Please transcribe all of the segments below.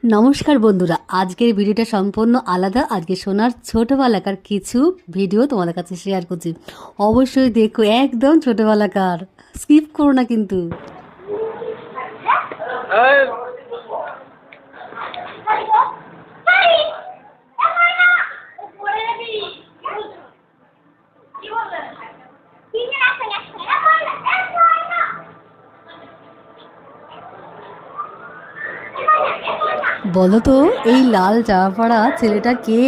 নমস্কার বন্ধুরা, আজকের ভিডিওটা সম্পূর্ণ আলাদা। আজকে সোনার ছোটবেলাকার কিছু ভিডিও তোমাদের কাছে শেয়ার করছি। অবশ্যই দেখো, একদম ছোটবেলাকার, স্কিপ করো না কিন্তু। বলো তো, এই লাল জামা পরা ছেলেটা কে?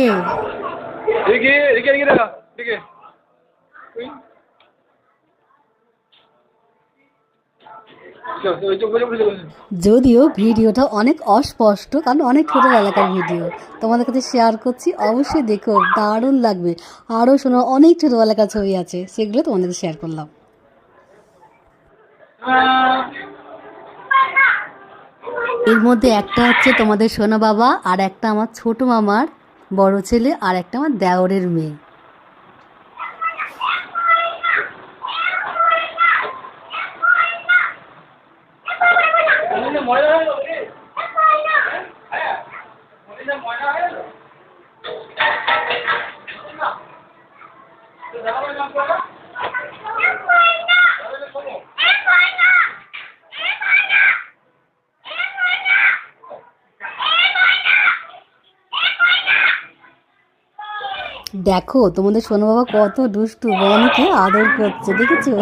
যদিও ভিডিওটা অনেক অস্পষ্ট, কারণ অনেক ছোটবেলাকার ভিডিও তোমাদের কাছে শেয়ার করছি। অবশ্যই দেখো, দারুণ লাগবে। আরও শোনো, অনেক ছোটবেলাকার ছবি আছে, সেগুলো তোমাদের শেয়ার করলাম। এর মধ্যে একটা হচ্ছে তোমাদের সোনা বাবা, আর একটা আমার ছোট মামার বড় ছেলে, আর একটা আমার দেওরের মেয়ে। দেখো তোমাদের সোনা বাবা কত দুষ্টু, বনিকে আদর করছে, দেখেছো?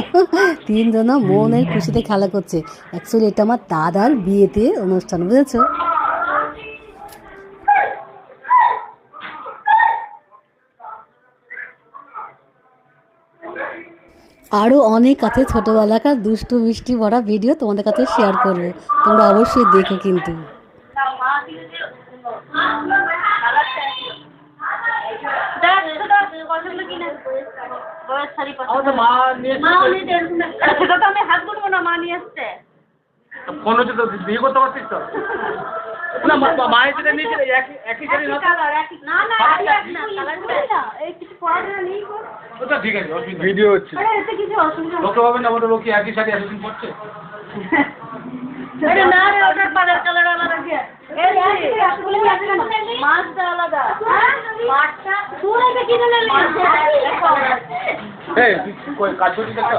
তিনজনা মনের খুশিতে খেলা করছে। অ্যাকচুয়ালি এটা আমার দাদার বিয়েতে অনুষ্ঠান, বুঝেছো? আরও অনেক আছে ছোটবেলাকার দুষ্টু মিষ্টি ভরা ভিডিও তোমাদের কাছে শেয়ার করবো, তোমরা অবশ্যই দেখো কিন্তু। ফোন হচ্ছে তো, বিয়ে করতে পারছিস তো না? মায়ের যেটা নিয়েছে একই শাড়ি না? ঠিক আছে, ভিডিও হচ্ছে, লোকে ভাবেন না আমাদের লোক একই শাড়ি এতদিন পড়ছে। কাজ করছি দেখো।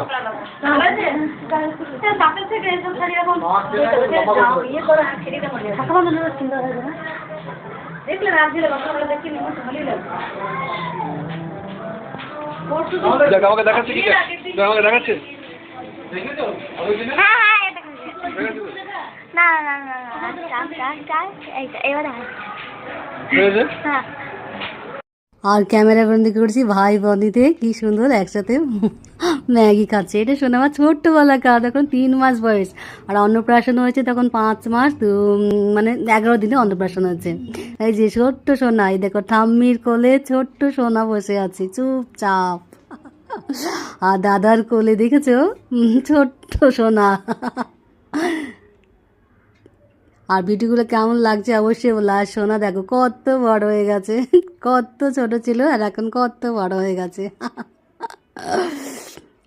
আমাকে দেখাচ্ছে, কি আমাকে দেখাচ্ছে? আর ক্যামেরা বন্দি করছি ভাই বন্দিতে, কি সুন্দর একসাথে ম্যাগি খাচ্ছে। এটা শোনা আমার ছোট্টবেলাকার, তখন 3 মাস বয়স, আর অন্নপ্রাশন হয়েছে তখন 5 মাস, মানে 11 দিনে অন্নপ্রাশন হয়েছে। এই যে ছোট্ট সোনা, এই দেখো ঠাম্মির কোলে ছোট্ট সোনা বসে আছে চুপচাপ, আর দাদার কোলে দেখেছো ছোট্ট সোনা। আর ভিডিওগুলো কেমন লাগছে অবশ্যই বলো। আর সোনা দেখো কত বড় হয়ে গেছে, কত ছোট ছিল আর এখন কত বড় হয়ে গেছে।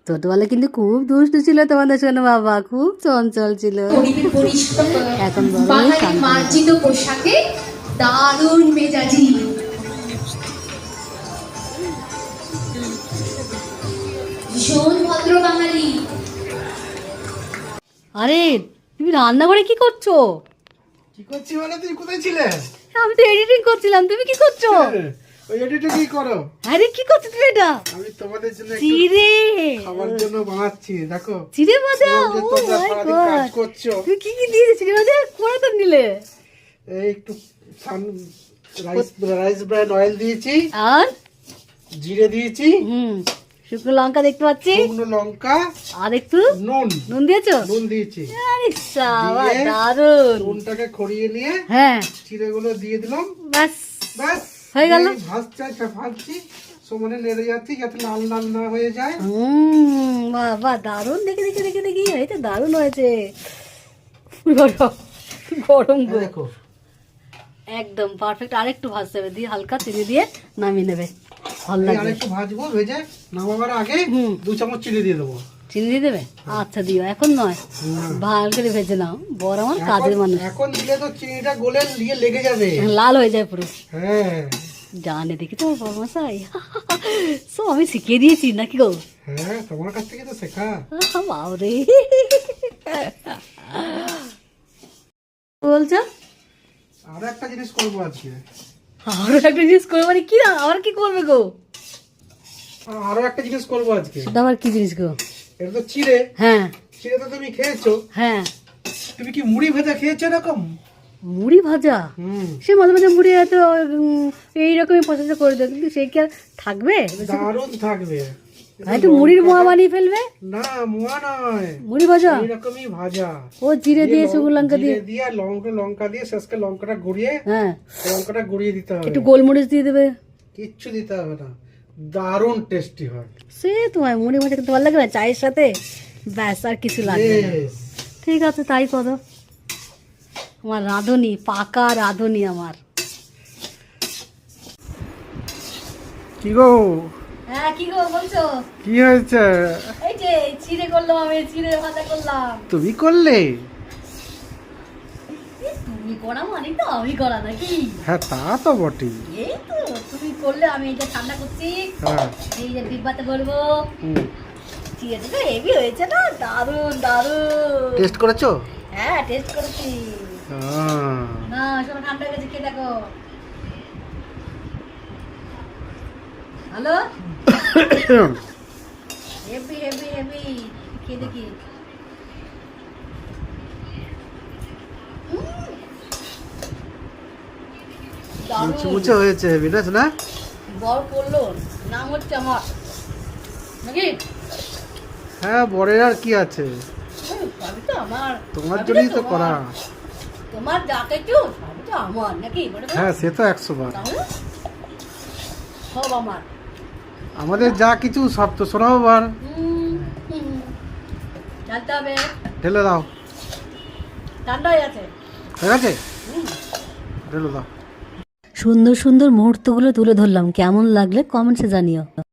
ছোটবেলা কিন্তু খুব দুষ্টু ছিল তোমাদের সোনা বাবা, খুব চঞ্চল ছিল। এখন মার্জিত পোশাকে দারুণ মেজাজি, ভীষণ ভদ্র বাঙালি। আরে তুমি রান্নাঘরে কি করছো? কি করছি মানে? তুই কোথায় ছিলে? আমি তো এডিটিং করছিলাম, তুমি কি করছো? ওই এডিটে কি করো? আরে কি করছো তুমি এটা? আমি তোমাদের জন্য চিড়ে খাবার জন্য বানাচ্ছি, দেখো। চিড়ে ভাজা? ও তোমরা মাই সারাদিন গড, কাজ করছো। তুমি কি কি দিয়েছো চিড়ে ভাজা? কোথা থেকে নিলে? এই একটু রাইস ব্র্যান্ড অয়েল দিয়েছি, আর জিরে দিয়েছি, শুকনো লঙ্কা দেখতে পাচ্ছি, শুকনো লঙ্কা, আর একটু নুন দিয়েছো? নুন দিয়েছি। আরে সাবা, দারুন। নুনটাকে খড়িয়ে নিয়ে হ্যাঁ, চিড়েগুলো দিয়ে দিলাম, বাস ব্যাস হয়ে গেল। ভাজছি, সমানে নেড়ে যাচ্ছি যাতে লাল লাল না হয়ে যায়। বাবা দারুন, দেখে দেখে দেখে দেখি হয়েছে, দারুন হয়েছে। গরম দেখো, একদম পারফেক্ট। আরেকটু ভাজতে হবে, দিয়ে হালকা চিনি দিয়ে নামিয়ে নেবে, ভালো লাগবে। আরেকটু ভাজবো, ভেজে নামাবার আগে 2 চামচ চিনি দিয়ে দেবো। চিনি দিয়ে দেবে? আচ্ছা দিও, এখন নয়, ভালো করে ভেজে নাও, বড় আমার কাজের মানুষ। এখন দিলে তো চিনিটা গলে দিয়ে লেগে যাবে। লাল হয়ে যায় পুরো। হ্যাঁ জানে দেখি তো বড়মশাই, সব আমি শিখিয়ে দিয়েছি নাকি গো? হ্যাঁ, তোমার কাছ থেকে তো শেখা। বাবরে, বলছো? আরো একটা জিনিস করবো আজকে। আরো একটা জিনিস করবো মানে কি? আবার কি করবে গো? আরো একটা জিনিস করবো আজকে। সেটা আবার কি জিনিস গো? এটা তো চিড়ে। হ্যাঁ চিড়ে তো তুমি খেয়েছো। হ্যাঁ। তুমি কি মুড়ি ভাজা খেয়েছো এরকম? মুড়ি ভাজা? সে মাঝে মাঝে মুড়ি এত এইরকমই প্রসেসে করে দেয়, কিন্তু সেই কি আর থাকবে? দারুণ থাকবে। আর একটু মুড়ির মোয়া বানিয়ে ফেলবে। না, মোয়া নয়, মুড়ি ভাজা এরকমই ভাজা। ও জিরে দিয়ে শুকনো লঙ্কা দিয়ে জিরে দিয়ে আর লঙ্কা দিয়ে শেষকে লঙ্কাটা গড়িয়ে, হ্যাঁ লঙ্কাটা গড়িয়ে দিতে হবে। একটু গোলমরিচ দিয়ে দেবে। কিচ্ছু দিতে হবে না, দারুণ টেস্টি হয়। সে তোমার মুড়ি ভাজা খেতে ভালো লাগে না চায়ের সাথে, ব্যাস আর কিছু লাগবে না। Yes. ঠিক আছে তাই করো, আমার রাঁধুনি, পাকা রাঁধুনি আমার। কি গো, হ্যাঁ কি গো বলছো? কি হয়েছে? এই যে চিড়ে করলাম, আমি চিড়ে ভাজা করলাম। তুমি করলে? তুমি করা মানে তো আমি করা নাকি? হ্যাঁ, তা তো বটেই। এই তো তুমি করলে, আমি এই যে ঠান্ডা করছি, হ্যাঁ। এই যে ডিব্বাতে বলবো। হুম। চিড়েটা তো হেভি হয়েছে না, দারুণ দারুণ। টেস্ট করেছো? হ্যাঁ টেস্ট করেছি। না শোনো, ঠান্ডা হয়ে গেছে, খেয়ে দেখো। হ্যালো, হেভি হেভি হেভি, খেয়ে দেখি। মুছে হয়েছে, বিরাজ না? বড় করলো, নাম হচ্ছে আমার নাকি? হ্যাঁ, বরের আর কি আছে, সবই তো আমার, তোমার সবই জন্যই তো তোমার। করা। তোমার যা কিছু সবই তো আমার নাকি? বলো তো? হ্যাঁ, সে তো 100 বার। তাহলে সব আমার। আমাদের যা কিছু সব তো শোনাও বার। জানতে হবে। ঢেলে দাও। ঠান্ডা হয়ে আছে। ঠিক আছে, ঢেলে দাও। সুন্দর সুন্দর মুহূর্তগুলো তুলে ধরলাম, কেমন লাগলে কমেন্টসে জানিও।